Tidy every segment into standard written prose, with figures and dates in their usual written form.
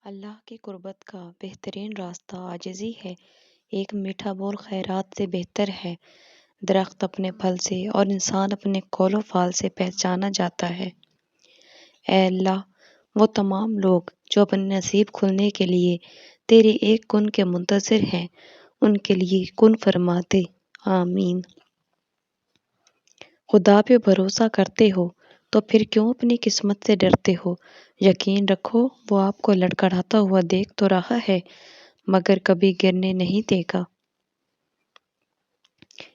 اللہ کی قربت کا بہترین راستہ عاجزی ہے۔ ایک میٹھا بول خیرات سے بہتر ہے۔ درخت اپنے پھل سے اور انسان اپنے قول و فعل سے پہچانا جاتا ہے۔ اے اللہ، وہ تمام لوگ جو اپنے نصیب کھلنے کے لیے تیری ایک کن کے منتظر ہیں، ان کے لیے کن فرما دے۔ آمین۔ خدا پہ بھروسہ کرتے ہو تو پھر کیوں اپنی قسمت سے ڈرتے ہو؟ یقین رکھو وہ آپ کو لڑکھڑاتا ہوا دیکھ تو رہا ہے مگر کبھی گرنے نہیں دے گا۔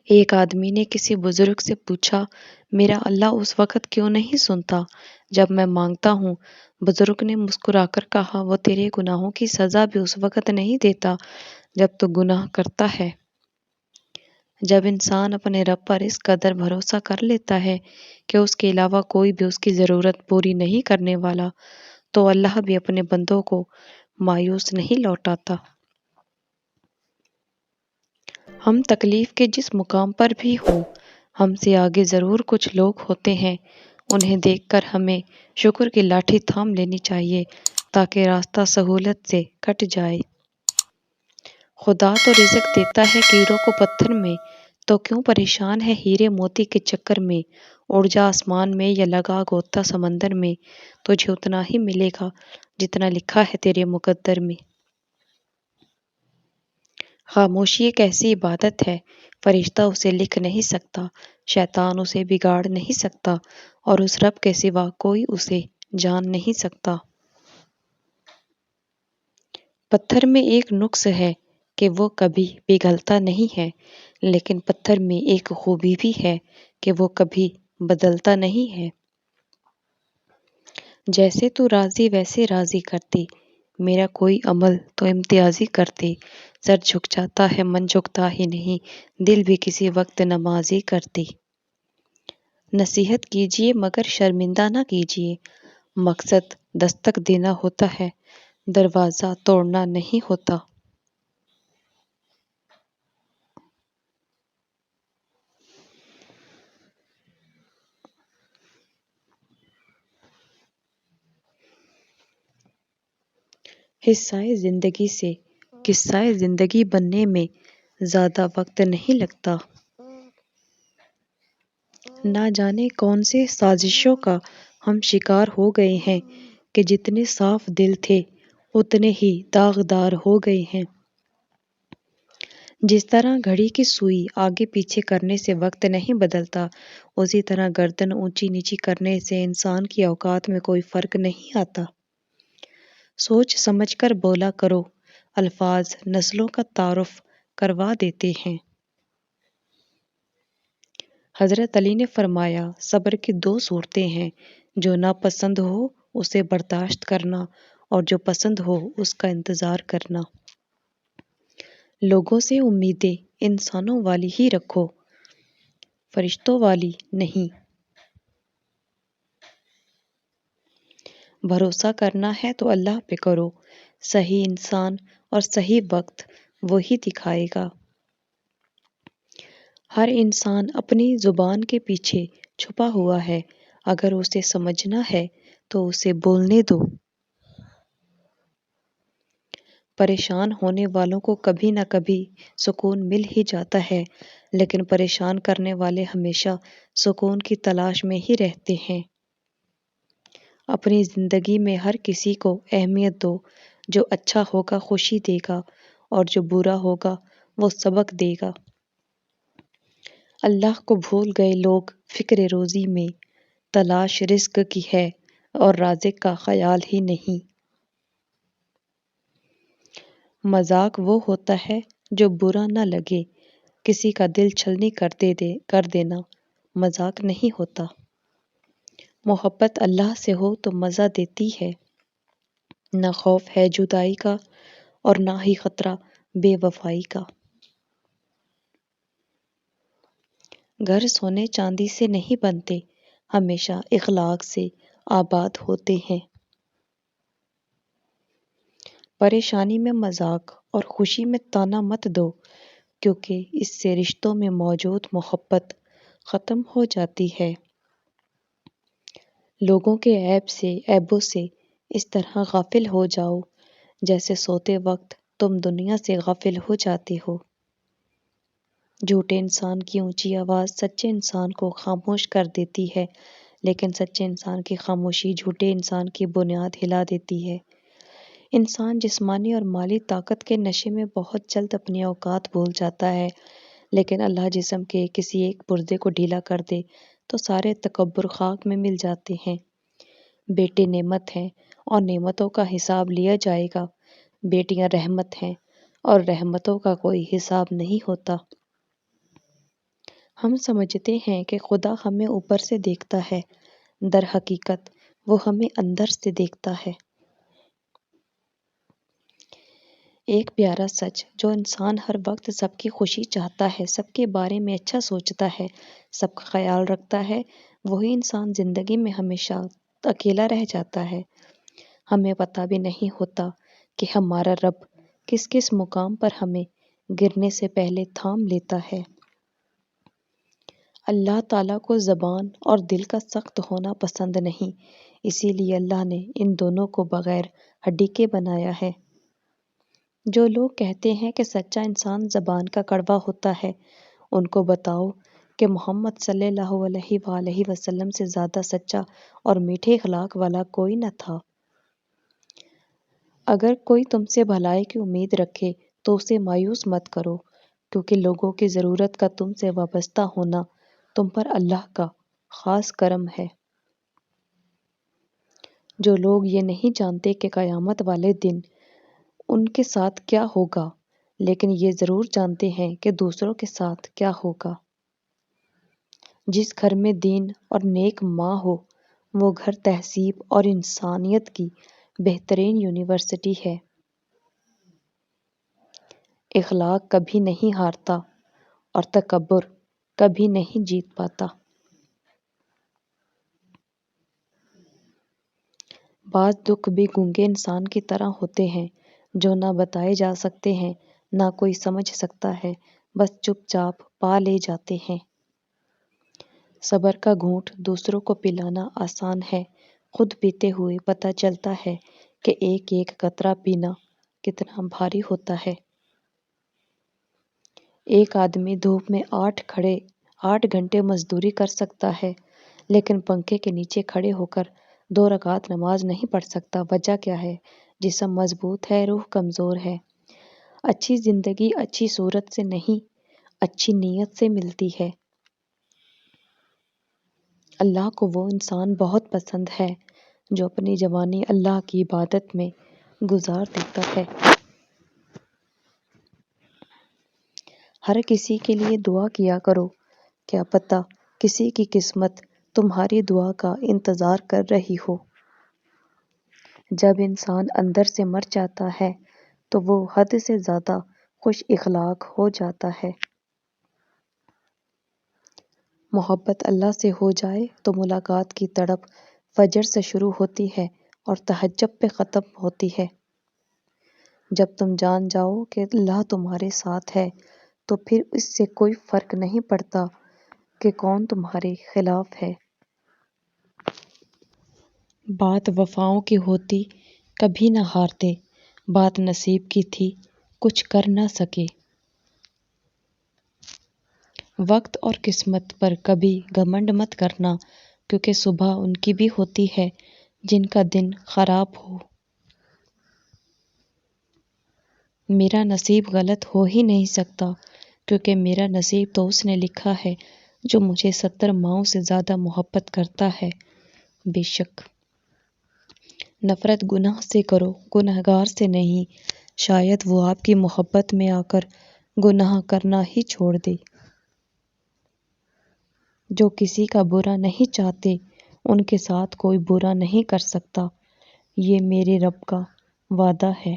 ایک آدمی نے کسی بزرگ سے پوچھا، میرا اللہ اس وقت کیوں نہیں سنتا جب میں مانگتا ہوں؟ بزرگ نے مسکرا کر کہا، وہ تیرے گناہوں کی سزا بھی اس وقت نہیں دیتا جب تو گناہ کرتا ہے۔ جب انسان اپنے رب پر اس قدر بھروسہ کر لیتا ہے کہ اس کے علاوہ کوئی بھی اس کی ضرورت پوری نہیں کرنے والا، تو اللہ بھی اپنے بندوں کو مایوس نہیں لوٹاتا۔ ہم تکلیف کے جس مقام پر بھی ہوں، ہم سے آگے ضرور کچھ لوگ ہوتے ہیں۔ انہیں دیکھ کر ہمیں شکر کی لاٹھی تھام لینی چاہیے تاکہ راستہ سہولت سے کٹ جائے۔ خدا تو رزق دیتا ہے کیڑوں کو پتھر میں، تو کیوں پریشان ہے ہیرے موتی کے چکر میں؟ اڑ جا آسمان میں یا لگا غوطہ سمندر میں، تجھے اتنا ہی ملے گا جتنا لکھا ہے تیرے مقدر میں۔ خاموشی ایک ایسی عبادت ہے، فرشتہ اسے لکھ نہیں سکتا، شیطان اسے بگاڑ نہیں سکتا، اور اس رب کے سوا کوئی اسے جان نہیں سکتا۔ پتھر میں ایک نقص ہے کہ وہ کبھی پگھلتا نہیں ہے، لیکن پتھر میں ایک خوبی بھی ہے کہ وہ کبھی بدلتا نہیں ہے۔ جیسے تو راضی ویسے راضی کرتی، میرا کوئی عمل تو امتیازی کرتی۔ سر جھک جاتا ہے من جھکتا ہی نہیں، دل بھی کسی وقت نمازی کرتی۔ نصیحت کیجیے مگر شرمندہ نہ کیجیے، مقصد دستک دینا ہوتا ہے، دروازہ توڑنا نہیں ہوتا۔ حصہ زندگی سے قصہ زندگی بننے میں زیادہ وقت نہیں لگتا۔ نہ جانے کون سے سازشوں کا ہم شکار ہو گئے ہیں کہ جتنے صاف دل تھے اتنے ہی داغدار ہو گئے ہیں۔ جس طرح گھڑی کی سوئی آگے پیچھے کرنے سے وقت نہیں بدلتا، اسی طرح گردن اونچی نیچی کرنے سے انسان کی اوقات میں کوئی فرق نہیں آتا۔ سوچ سمجھ کر بولا کرو، الفاظ نسلوں کا تعارف کروا دیتے ہیں۔ حضرت علی نے فرمایا، صبر کی دو صورتیں ہیں، جو ناپسند ہو اسے برداشت کرنا اور جو پسند ہو اس کا انتظار کرنا۔ لوگوں سے امیدیں انسانوں والی ہی رکھو، فرشتوں والی نہیں۔ بھروسہ کرنا ہے تو اللہ پہ کرو، صحیح انسان اور صحیح وقت وہی دکھائے گا۔ ہر انسان اپنی زبان کے پیچھے چھپا ہوا ہے، اگر اسے سمجھنا ہے تو اسے بولنے دو۔ پریشان ہونے والوں کو کبھی نہ کبھی سکون مل ہی جاتا ہے، لیکن پریشان کرنے والے ہمیشہ سکون کی تلاش میں ہی رہتے ہیں۔ اپنی زندگی میں ہر کسی کو اہمیت دو، جو اچھا ہوگا خوشی دے گا اور جو برا ہوگا وہ سبق دے گا۔ اللہ کو بھول گئے لوگ فکر روزی میں، تلاش رزق کی ہے اور رازق کا خیال ہی نہیں۔ مذاق وہ ہوتا ہے جو برا نہ لگے، کسی کا دل چھلنی کر دینا مذاق نہیں ہوتا۔ محبت اللہ سے ہو تو مزہ دیتی ہے، نہ خوف ہے جدائی کا اور نہ ہی خطرہ بے وفائی کا۔ گھر سونے چاندی سے نہیں بنتے، ہمیشہ اخلاق سے آباد ہوتے ہیں۔ پریشانی میں مذاق اور خوشی میں طعنہ مت دو، کیونکہ اس سے رشتوں میں موجود محبت ختم ہو جاتی ہے۔ لوگوں کے عیبوں سے اس طرح غافل ہو جاؤ جیسے سوتے وقت تم دنیا سے غافل ہو جاتے ہو۔ جھوٹے انسان کی اونچی آواز سچے انسان کو خاموش کر دیتی ہے، لیکن سچے انسان کی خاموشی جھوٹے انسان کی بنیاد ہلا دیتی ہے۔ انسان جسمانی اور مالی طاقت کے نشے میں بہت جلد اپنی اوقات بھول جاتا ہے، لیکن اللہ جسم کے کسی ایک پرزے کو ڈھیلا کر دے تو سارے تکبر خاک میں مل جاتے ہیں۔ بیٹے نعمت ہیں اور نعمتوں کا حساب لیا جائے گا، بیٹیاں رحمت ہیں اور رحمتوں کا کوئی حساب نہیں ہوتا۔ ہم سمجھتے ہیں کہ خدا ہمیں اوپر سے دیکھتا ہے، در حقیقت وہ ہمیں اندر سے دیکھتا ہے۔ ایک پیارا سچ جو انسان ہر وقت سب کی خوشی چاہتا ہے، سب کے بارے میں اچھا سوچتا ہے، سب کا خیال رکھتا ہے، وہی انسان زندگی میں ہمیشہ اکیلا رہ جاتا ہے۔ ہمیں پتہ بھی نہیں ہوتا کہ ہمارا رب کس کس مقام پر ہمیں گرنے سے پہلے تھام لیتا ہے۔ اللہ تعالیٰ کو زبان اور دل کا سخت ہونا پسند نہیں، اسی لیے اللہ نے ان دونوں کو بغیر ہڈی کے بنایا ہے۔ جو لوگ کہتے ہیں کہ سچا انسان زبان کا کڑوا ہوتا ہے، ان کو بتاؤ کہ محمد صلی اللہ علیہ وآلہ وسلم سے زیادہ سچا اور میٹھے اخلاق والا کوئی نہ تھا۔ اگر کوئی تم سے بھلائی کی امید رکھے تو اسے مایوس مت کرو، کیونکہ لوگوں کی ضرورت کا تم سے وابستہ ہونا تم پر اللہ کا خاص کرم ہے۔ جو لوگ یہ نہیں جانتے کہ قیامت والے دن ان کے ساتھ کیا ہوگا، لیکن یہ ضرور جانتے ہیں کہ دوسروں کے ساتھ کیا ہوگا۔ جس گھر میں دین اور نیک ماں ہو، وہ گھر تہذیب اور انسانیت کی بہترین یونیورسٹی ہے۔ اخلاق کبھی نہیں ہارتا اور تکبر کبھی نہیں جیت پاتا۔ بعض دکھ بھی گونگے انسان کی طرح ہوتے ہیں، جو نہ بتائے جا سکتے ہیں، نہ کوئی سمجھ سکتا ہے، بس چپ چاپ پا لے جاتے ہیں۔ صبر کا گھونٹ دوسروں کو پلانا آسان ہے، خود پیتے ہوئے پتہ چلتا ہے کہ ایک ایک قطرہ پینا کتنا بھاری ہوتا ہے۔ ایک آدمی دھوپ میں 8 گھنٹے مزدوری کر سکتا ہے، لیکن پنکھے کے نیچے کھڑے ہو کر 2 رکعت نماز نہیں پڑھ سکتا۔ وجہ کیا ہے؟ جسم مضبوط ہے، روح کمزور ہے۔ اچھی زندگی اچھی صورت سے نہیں، اچھی نیت سے ملتی ہے۔ اللہ کو وہ انسان بہت پسند ہے جو اپنی جوانی اللہ کی عبادت میں گزار دیتا ہے۔ ہر کسی کے لیے دعا کیا کرو، کیا پتہ کسی کی قسمت تمہاری دعا کا انتظار کر رہی ہو۔ جب انسان اندر سے مر جاتا ہے تو وہ حد سے زیادہ خوش اخلاق ہو جاتا ہے۔ محبت اللہ سے ہو جائے تو ملاقات کی تڑپ فجر سے شروع ہوتی ہے اور تہجد پہ ختم ہوتی ہے۔ جب تم جان جاؤ کہ اللہ تمہارے ساتھ ہے تو پھر اس سے کوئی فرق نہیں پڑتا کہ کون تمہارے خلاف ہے۔ بات وفاؤں کی ہوتی کبھی نہ ہارتے، بات نصیب کی تھی کچھ کر نہ سکے۔ وقت اور قسمت پر کبھی گھمنڈ مت کرنا، کیونکہ صبح ان کی بھی ہوتی ہے جن کا دن خراب ہو۔ میرا نصیب غلط ہو ہی نہیں سکتا، کیونکہ میرا نصیب تو اس نے لکھا ہے جو مجھے 70 ماؤں سے زیادہ محبت کرتا ہے۔ بے شک نفرت گناہ سے کرو، گنہگار سے نہیں، شاید وہ آپ کی محبت میں آ کر گناہ کرنا ہی چھوڑ دے۔ جو کسی کا برا نہیں چاہتے ان کے ساتھ کوئی برا نہیں کر سکتا، یہ میرے رب کا وعدہ ہے۔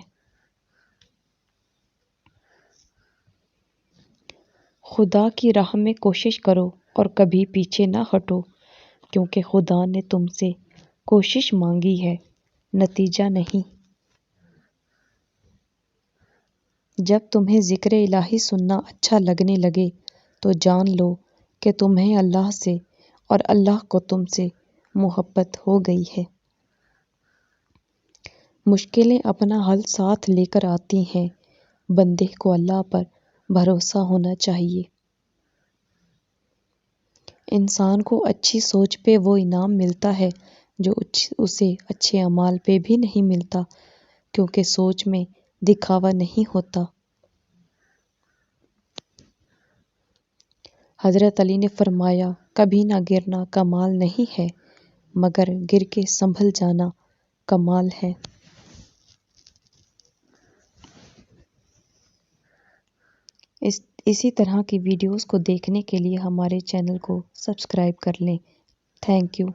خدا کی راہ میں کوشش کرو اور کبھی پیچھے نہ ہٹو، کیونکہ خدا نے تم سے کوشش مانگی ہے، نتیجہ نہیں۔ جب تمہیں ذکر الہی سننا اچھا لگنے لگے تو جان لو کہ تمہیں اللہ سے اور اللہ کو تم سے محبت ہو گئی ہے۔ مشکلیں اپنا حل ساتھ لے کر آتی ہیں۔ بندے کو اللہ پر بھروسہ ہونا چاہیے۔ انسان کو اچھی سوچ پہ وہ انعام ملتا ہے جو اسے اچھے اعمال پہ بھی نہیں ملتا، کیونکہ سوچ میں دکھاوا نہیں ہوتا۔ حضرت علی نے فرمایا، کبھی نہ گرنا کمال نہیں ہے، مگر گر کے سنبھل جانا کمال ہے۔ اسی طرح کی ویڈیوز کو دیکھنے کے لیے ہمارے چینل کو سبسکرائب کر لیں۔ Thank you.